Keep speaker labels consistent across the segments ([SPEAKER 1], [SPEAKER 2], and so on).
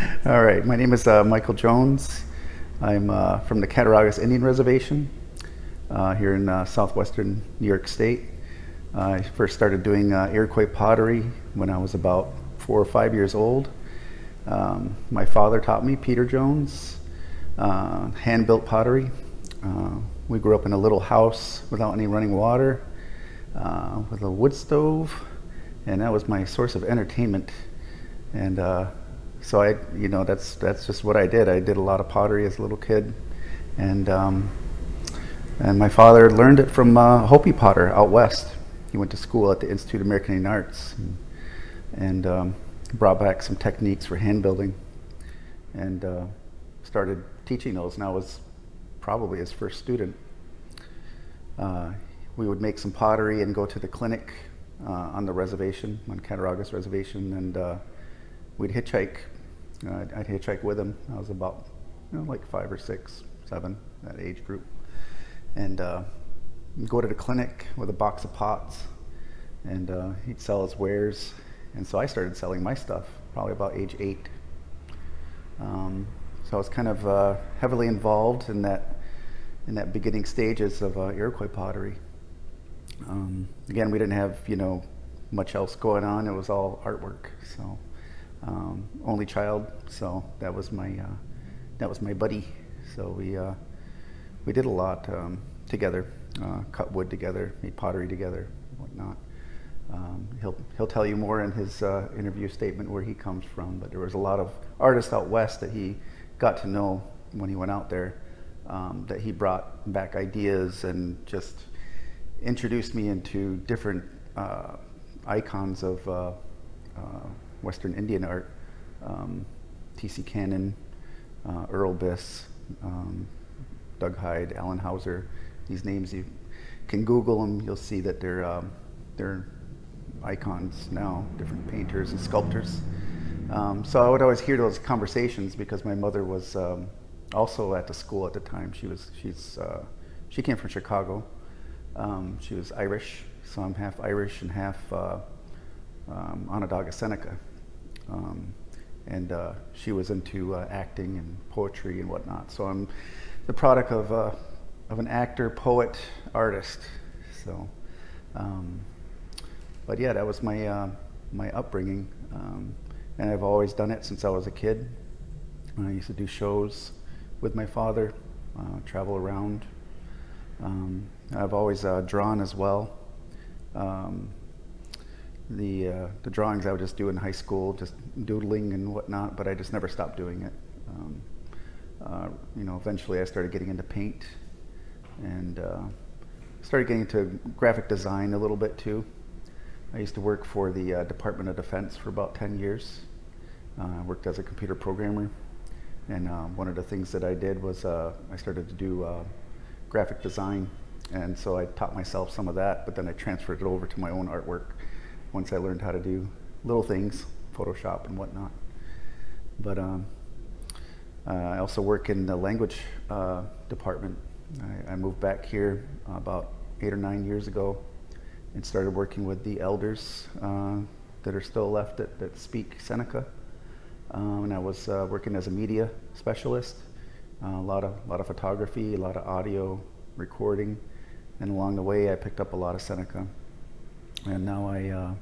[SPEAKER 1] All right, my name is Michael Jones. I'm from the Cattaraugus Indian Reservation here in southwestern New York State. I first started doing Iroquois pottery when I was about 4 or 5 years old. My father taught me, Peter Jones, hand-built pottery. We grew up in a little house without any running water, with a wood stove, and that was my source of entertainment. And so that's just what I did. I did a lot of pottery as a little kid, and and my father learned it from Hopi potter out west. He went to school at the Institute of American Indian Arts, and brought back some techniques for hand building, and started teaching those. And I was probably his first student. We would make some pottery and go to the clinic on the reservation, on Cattaraugus Reservation, and we'd hitchhike. I'd hitchhike with him. I was about, like 5 or 6, 7, that age group, and go to the clinic with a box of pots, and he'd sell his wares, and so I started selling my stuff probably about age 8. So I was kind of heavily involved in that beginning stages of Iroquois pottery. Again, we didn't have much else going on. It was all artwork. So only child, so that was my buddy. So we did a lot together, cut wood together, made pottery together, whatnot. He'll tell you more in his interview statement where he comes from, but there was a lot of artists out west that he got to know when he went out there, that he brought back ideas and just introduced me into different icons of Western Indian art. T.C. Cannon, Earl Biss, Doug Hyde, Alan Hauser. These names, you can Google them. You'll see that they're icons now, different painters and sculptors. So I would always hear those conversations because my mother was also at the school at the time. She came from Chicago. She was Irish, so I'm half Irish and half Onondaga Seneca. And she was into acting and poetry and whatnot. So I'm the product of an actor, poet, artist. So, but yeah, that was my upbringing, and I've always done it since I was a kid. I used to do shows with my father, travel around. I've always drawn as well. The drawings I would just do in high school, just doodling and whatnot, but I just never stopped doing it. Eventually I started getting into paint, and started getting into graphic design a little bit too. I used to work for the Department of Defense for about 10 years. I worked as a computer programmer, and one of the things that I did was I started to do graphic design, and so I taught myself some of that, but then I transferred it over to my own artwork once I learned how to do little things, Photoshop and whatnot. But I also work in the language department. I moved back here about 8 or 9 years ago and started working with the elders that are still left that speak Seneca. And I was working as a media specialist, a lot of photography, a lot of audio recording, and along the way I picked up a lot of Seneca. And now I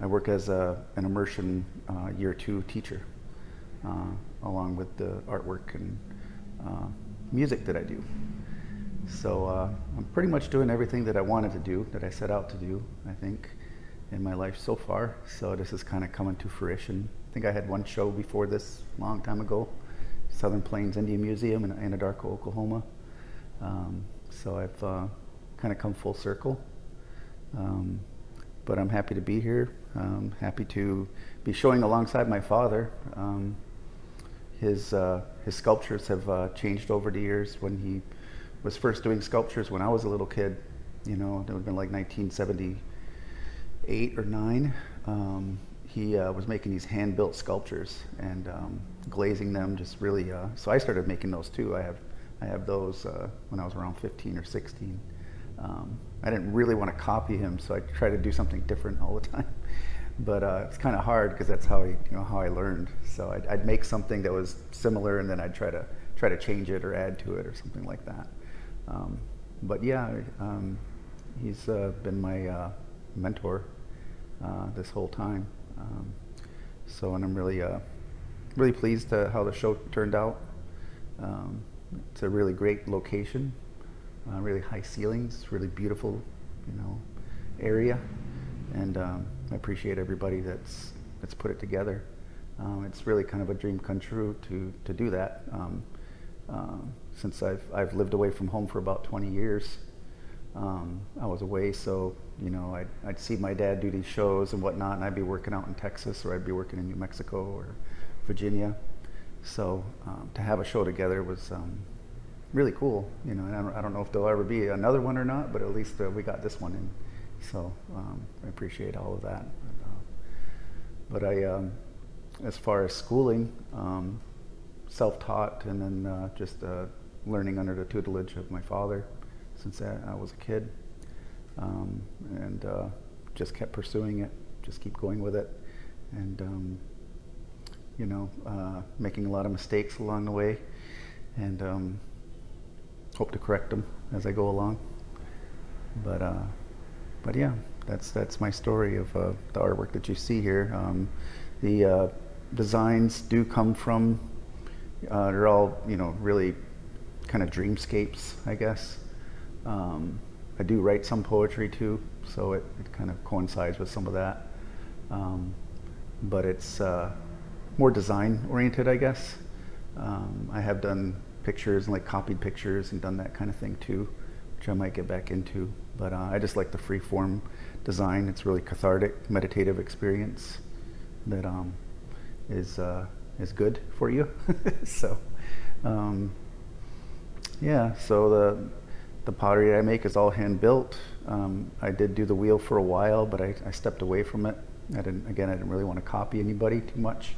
[SPEAKER 1] work as an immersion year 2 teacher, along with the artwork and music that I do. So I'm pretty much doing everything that I wanted to do, that I set out to do, I think, in my life so far. So this is kind of coming to fruition. I think I had one show before this a long time ago, Southern Plains Indian Museum in Anadarko, Oklahoma. So I've kind of come full circle. But I'm happy to be here. Happy to be showing alongside my father. His sculptures have changed over the years. When he was first doing sculptures when I was a little kid, it would have been like 1978 or 9. He was making these hand-built sculptures and glazing them, just really. So I started making those too. I have those when I was around 15 or 16. I didn't really want to copy him, so I tried to do something different all the time. but it's kind of hard because that's how I learned. So I'd make something that was similar, and then I'd try to change it or add to it or something like that. But yeah, he's been my mentor this whole time. And I'm really pleased how the show turned out. It's a really great location, really high ceilings, really beautiful, area, and I appreciate everybody that's put it together. It's really kind of a dream come true to do that. Since I've lived away from home for about 20 years. I was away, so I'd see my dad do these shows and whatnot, and I'd be working out in Texas, or I'd be working in New Mexico or Virginia. So to have a show together was really cool. And I don't know if there'll ever be another one or not, but at least we got this one in. So I appreciate all of that. But as far as schooling, self-taught, and then just learning under the tutelage of my father since I was a kid, and just kept pursuing it, just keep going with it, and making a lot of mistakes along the way, and hope to correct them as I go along. But yeah, that's my story of the artwork that you see here. The designs do come from, they're all really kind of dreamscapes, I guess. I do write some poetry too, so it kind of coincides with some of that. But it's more design oriented, I guess. I have done pictures and copied pictures and done that kind of thing too, which I might get back into. But I just like the free form design. It's really cathartic, meditative experience that is good for you. So yeah, so the pottery I make is all hand built. I did do the wheel for a while, but I stepped away from it. I didn't really want to copy anybody too much.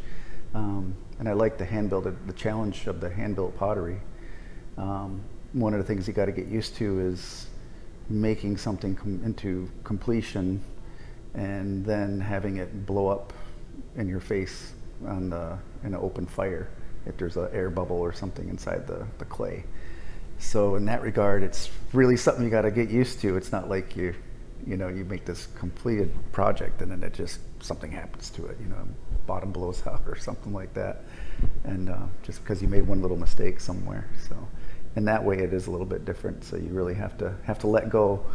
[SPEAKER 1] And I like the challenge of the hand-built pottery. One of the things you got to get used to is making something into completion and then having it blow up in your face in an open fire if there's an air bubble or something inside the clay. So in that regard, it's really something you got to get used to. It's not like you make this completed project and then something happens to it, bottom blows out or something like that, and just because you made one little mistake somewhere. So in that way, it is a little bit different. So you really have to let go,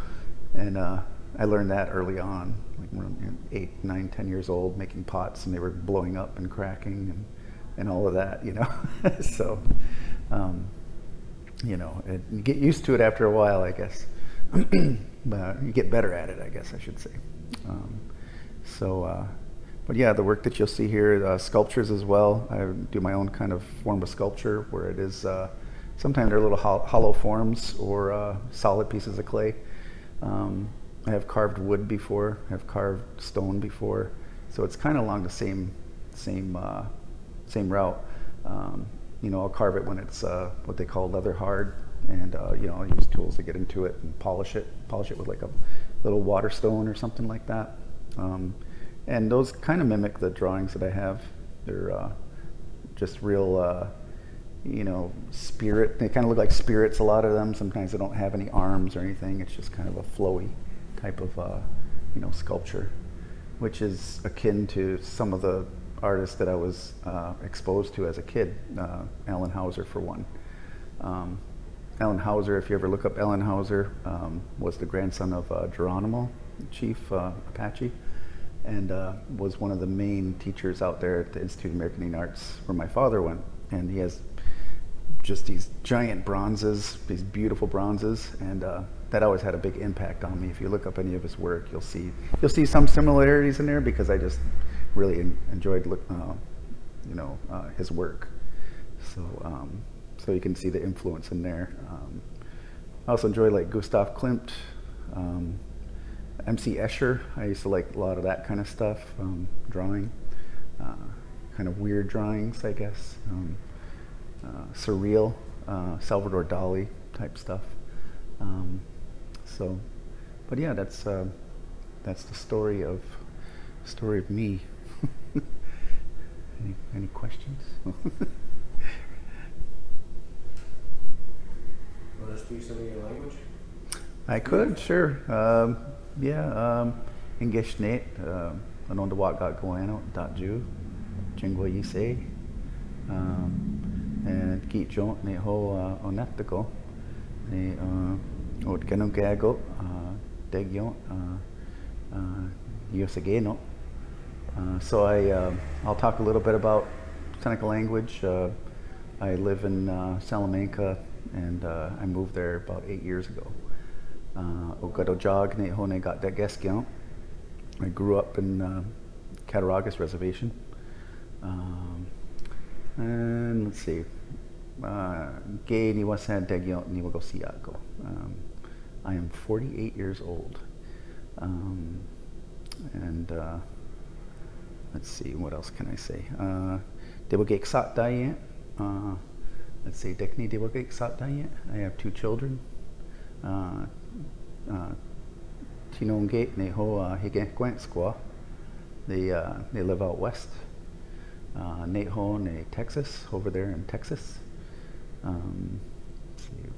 [SPEAKER 1] and I learned that early on, like when 8, 9, 10 years old, making pots and they were blowing up and cracking and all of that, So you get used to it after a while, I guess. But you get better at it, I guess I should say. But yeah, the work that you'll see here, sculptures as well. I do my own kind of form of sculpture where it is, sometimes they're little hollow forms or solid pieces of clay. I have carved wood before, I have carved stone before. So it's kind of along the same route. I'll carve it when it's what they call leather hard, and I'll use tools to get into it and polish it with like a little water stone or something like that. And those kind of mimic the drawings that I have. They're just real, spirit. They kind of look like spirits, a lot of them. Sometimes they don't have any arms or anything. It's just kind of a flowy type of, sculpture, which is akin to some of the artists that I was exposed to as a kid. Alan Hauser, for one. Alan Hauser, if you ever look up Alan Hauser, was the grandson of Geronimo, Chief Apache, and was one of the main teachers out there at the Institute of American Indian Arts where my father went. And he has just these giant bronzes, these beautiful bronzes, and that always had a big impact on me. If you look up any of his work, you'll see some similarities in there because I just really enjoyed his work. So you can see the influence in there. I also enjoy like Gustav Klimt, M.C. Escher. I used to like a lot of that kind of stuff, drawing, kind of weird drawings, I guess, surreal, Salvador Dali type stuff. But yeah, that's the story of story of me. Any questions?
[SPEAKER 2] Want to speak some of your language?
[SPEAKER 1] I could, sure. English Nate, anonda waka goano, daju, jingwa yise, and Keat Jont, ne ho onetico, ne od gago, degion, yosageno. So I'll talk a little bit about Seneca language. I live in Salamanca, and I moved there about 8 years ago. Ogadojag ne hone got degeskion. I grew up in Cattaraugus Reservation. And let's see. Gay ni wasan degion ni wagosiago. I am 48 years old. And let's see, what else can I say? Dewagek sat dayen. Let's see, Dekni Dewagek sat dayen. I have 2 children. Tinongate ne ho higekwen squaw. They live out west. Nate ho ne Texas, over there in Texas. Let's see.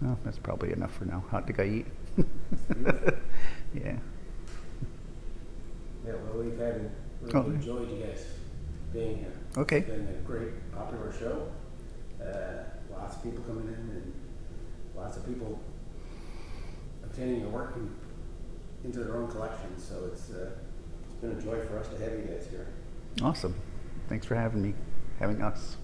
[SPEAKER 1] Oh, that's probably enough for now. Hot to go eat. Yeah.
[SPEAKER 2] Yeah, well, we've had really enjoyed you guys being here.
[SPEAKER 1] Okay.
[SPEAKER 2] It's been a great, popular show. Lots of people coming in and lots of people obtaining your work into their own collections. So it's been a joy for us to have you guys here.
[SPEAKER 1] Awesome. Thanks for having us.